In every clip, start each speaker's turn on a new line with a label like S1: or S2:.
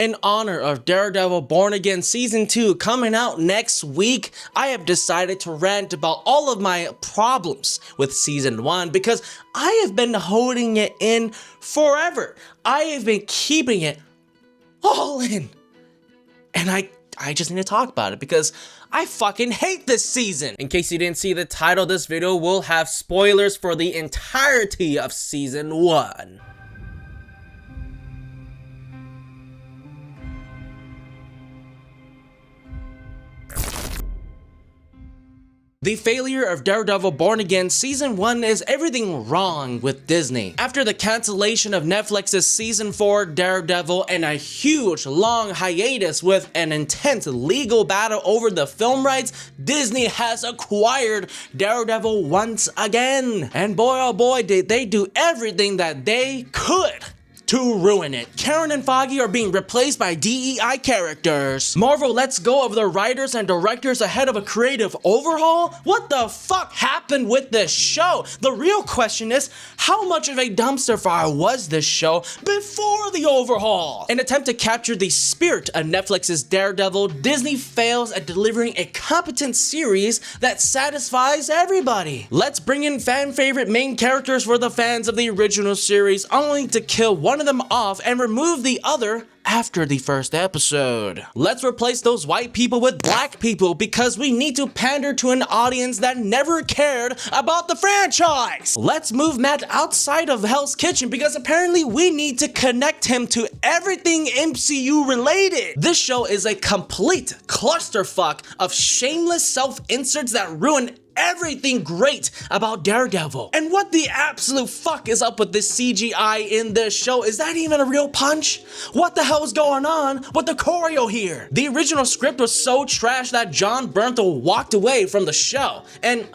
S1: In honor of Daredevil Born Again Season 2 coming out next week, I have decided to rant about all of my problems with Season 1 because I have been holding it in forever. I have been keeping it all in. And I just need to talk about it because I fucking hate this season. In case you didn't see the title, this video will have spoilers for the entirety of Season 1. The failure of Daredevil Born Again Season 1 is everything wrong with Disney. After the cancellation of Netflix's Season 4 Daredevil and a huge long hiatus with an intense legal battle over the film rights, Disney has acquired Daredevil once again. And boy oh boy did they do everything that they could to ruin it. Karen and Foggy are being replaced by DEI characters. Marvel lets go of their writers and directors ahead of a creative overhaul? What the fuck happened with this show? The real question is, how much of a dumpster fire was this show before the overhaul? In an attempt to capture the spirit of Netflix's Daredevil, Disney fails at delivering a competent series that satisfies everybody. Let's bring in fan favorite main characters for the fans of the original series, only to kill one of them off and remove the other after the first episode. Let's replace those white people with black people because we need to pander to an audience that never cared about the franchise. Let's move Matt outside of Hell's Kitchen because apparently we need to connect him to everything MCU related. This show is a complete clusterfuck of shameless self-inserts that ruin everything great about Daredevil. And what the absolute fuck is up with this CGI in this show? Is that even a real punch? What the hell is going on with the choreo here? The original script was so trash that Jon Bernthal walked away from the show. And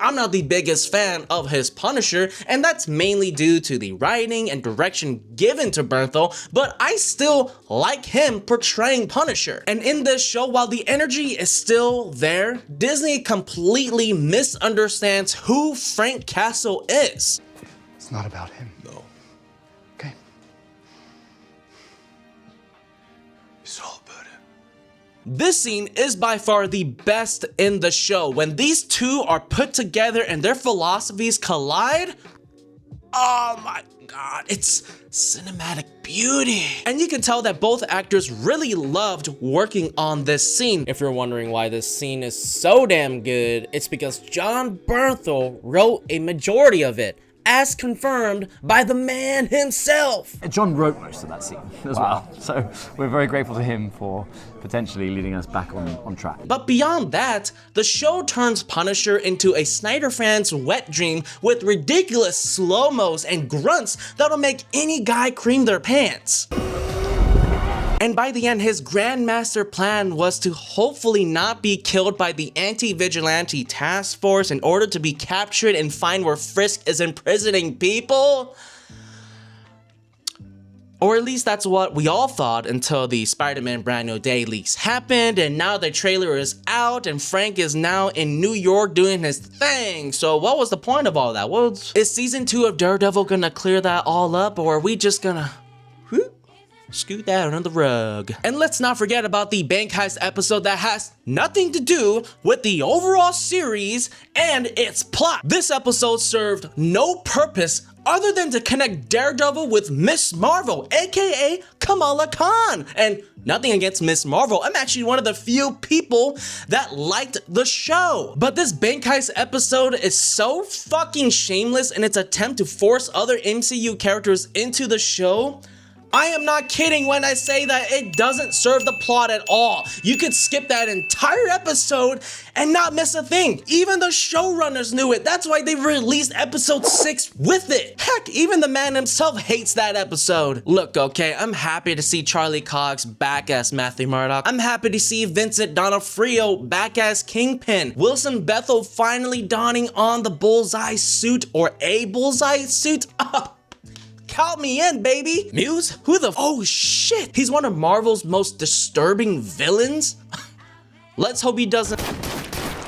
S1: I'm not the biggest fan of his Punisher, and that's mainly due to the writing and direction given to Bernthal, but I still like him portraying Punisher. And in this show, while the energy is still there, Disney completely misunderstands who Frank Castle is.
S2: It's not about him. No. Okay. It's all about him.
S1: This scene is by far the best in the show. When these two are put together and their philosophies collide, oh my god, it's cinematic beauty. And you can tell that both actors really loved working on this scene. If you're wondering why this scene is so damn good, it's because Jon Bernthal wrote a majority of it, as confirmed by the man himself.
S3: John wrote most of that scene as well, so we're very grateful to him for potentially leading us back on track.
S1: But beyond that, the show turns Punisher into a Snyder fan's wet dream with ridiculous slow-mos and grunts that'll make any guy cream their pants. And by the end, his grandmaster plan was to hopefully not be killed by the anti-vigilante task force in order to be captured and find where Frisk is imprisoning people. Or at least that's what we all thought until the Spider-Man Brand New Day leaks happened, and now the trailer is out and Frank is now in New York doing his thing. So what was the point of all that? Well, is Season 2 of Daredevil gonna clear that all up, or are we just gonna scoot that under the rug? And let's not forget about the bank heist episode that has nothing to do with the overall series and its plot. This episode served no purpose other than to connect Daredevil with Miss Marvel, aka Kamala Khan. And nothing against Miss Marvel, I'm actually one of the few people that liked the show. But this bank heist episode is so fucking shameless in its attempt to force other MCU characters into the show. I am not kidding when I say that it doesn't serve the plot at all. You could skip that entire episode and not miss a thing. Even the showrunners knew it. That's why they released episode 6 with it. Heck, even the man himself hates that episode. Look, okay, I'm happy to see Charlie Cox back as Matthew Murdock. I'm happy to see Vincent D'Onofrio back as Kingpin. Wilson Bethel finally donning on the bullseye suit, or a bullseye suit. Count me in, baby. Muse? Who the oh shit, he's one of Marvel's most disturbing villains. Let's hope he doesn't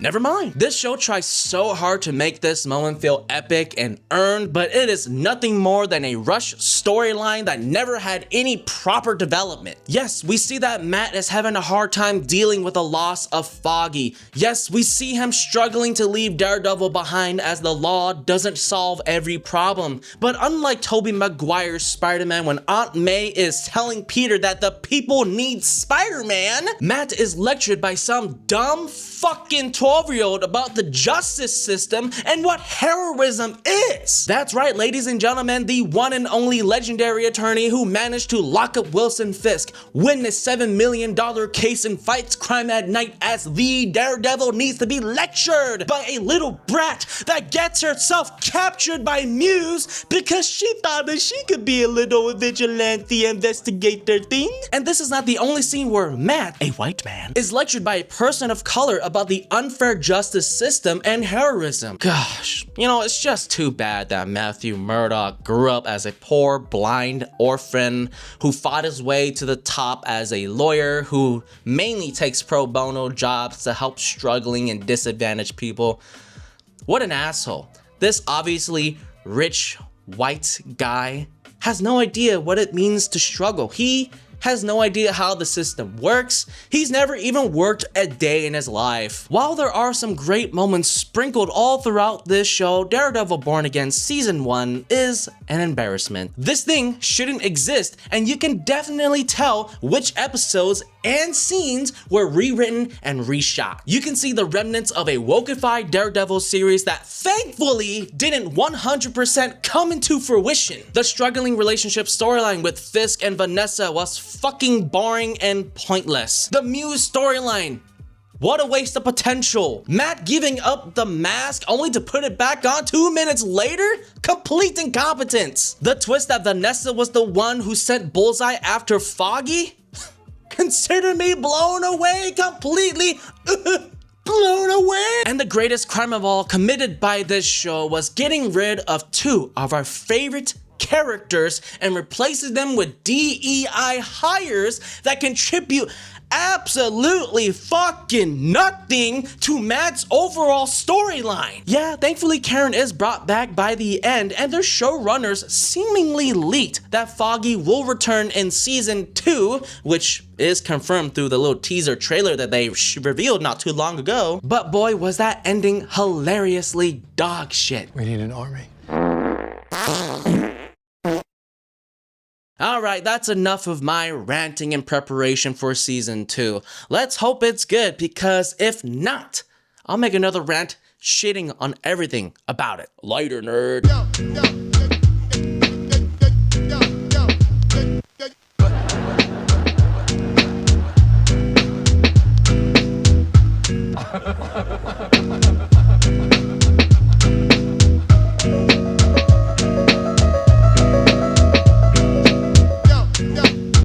S1: Never mind. This show tries so hard to make this moment feel epic and earned, but it is nothing more than a rushed storyline that never had any proper development. Yes, we see that Matt is having a hard time dealing with the loss of Foggy. Yes, we see him struggling to leave Daredevil behind as the law doesn't solve every problem. But unlike Tobey Maguire's Spider-Man, when Aunt May is telling Peter that the people need Spider-Man, Matt is lectured by some dumb fucking 12-year-old about the justice system and what heroism is. That's right, ladies and gentlemen, the one and only legendary attorney who managed to lock up Wilson Fisk, win this $7 million case and fights crime at night as the Daredevil needs to be lectured by a little brat that gets herself captured by Muse because she thought that she could be a little vigilante investigator thing. And this is not the only scene where Matt, a white man, is lectured by a person of color about the unfair justice system and heroism. Gosh, you know, it's just too bad that Matthew Murdock grew up as a poor, blind orphan who fought his way to the top as a lawyer who mainly takes pro bono jobs to help struggling and disadvantaged people. What an asshole. This obviously rich white guy has no idea what it means to struggle. He has no idea how the system works. He's never even worked a day in his life. While there are some great moments sprinkled all throughout this show, Daredevil Born Again Season 1 is an embarrassment. This thing shouldn't exist, and you can definitely tell which episodes and scenes were rewritten and reshot. You can see the remnants of a wokeified Daredevil series that thankfully didn't 100% come into fruition. The struggling relationship storyline with Fisk and Vanessa was fucking boring and pointless. The Muse storyline, what a waste of potential. Matt giving up the mask only to put it back on 2 minutes later? Complete incompetence. The twist that Vanessa was the one who sent Bullseye after Foggy? Consider me blown away completely. Blown away. And the greatest crime of all committed by this show was getting rid of two of our favorite characters and replaces them with DEI hires that contribute absolutely fucking nothing to Matt's overall storyline. Yeah, thankfully Karen is brought back by the end, and their showrunners seemingly leaked that Foggy will return in season 2, which is confirmed through the little teaser trailer that they revealed not too long ago. But boy, was that ending hilariously dog shit.
S2: We need an army.
S1: Alright, that's enough of my ranting in preparation for season 2. Let's hope it's good, because if not, I'll make another rant shitting on everything about it. Later, nerd.